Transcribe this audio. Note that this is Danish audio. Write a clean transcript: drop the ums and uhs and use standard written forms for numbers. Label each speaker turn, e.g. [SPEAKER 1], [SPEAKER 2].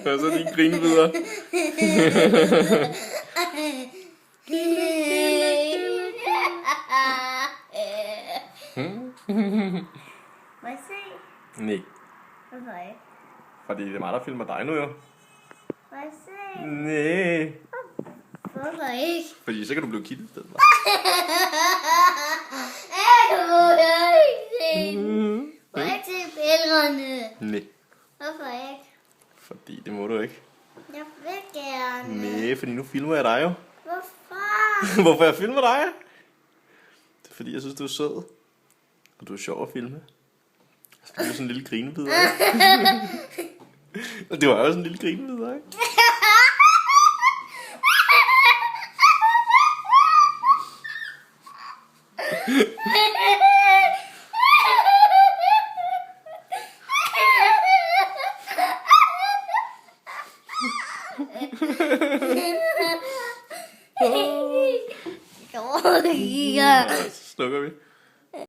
[SPEAKER 1] Og så din grine videre.
[SPEAKER 2] Må jeg se?
[SPEAKER 1] Nej,
[SPEAKER 2] Hvorfor ikke?
[SPEAKER 1] fordi det er mig, der filmer dig nu jo.
[SPEAKER 2] Må jeg se?
[SPEAKER 1] Nej.
[SPEAKER 2] Hvorfor ikke?
[SPEAKER 1] Fordi så kan du blive kittet i stedet for.
[SPEAKER 2] Må jeg ikke se? Må jeg ikke se billederne?
[SPEAKER 1] Nej,
[SPEAKER 2] Hvorfor ikke?
[SPEAKER 1] fordi det må du ikke.
[SPEAKER 2] Jeg vil gerne.
[SPEAKER 1] Nej, fordi nu filmer jeg dig jo.
[SPEAKER 2] Hvorfor?
[SPEAKER 1] Hvorfor jeg filmer dig? Det er fordi, jeg synes, du er sød. Og du er sjov at filme. Så bliver du sådan en lille grinebid, ikke? Og det var jo sådan en lille grinebid, ikke?
[SPEAKER 2] Ja.
[SPEAKER 1] Så slukker vi.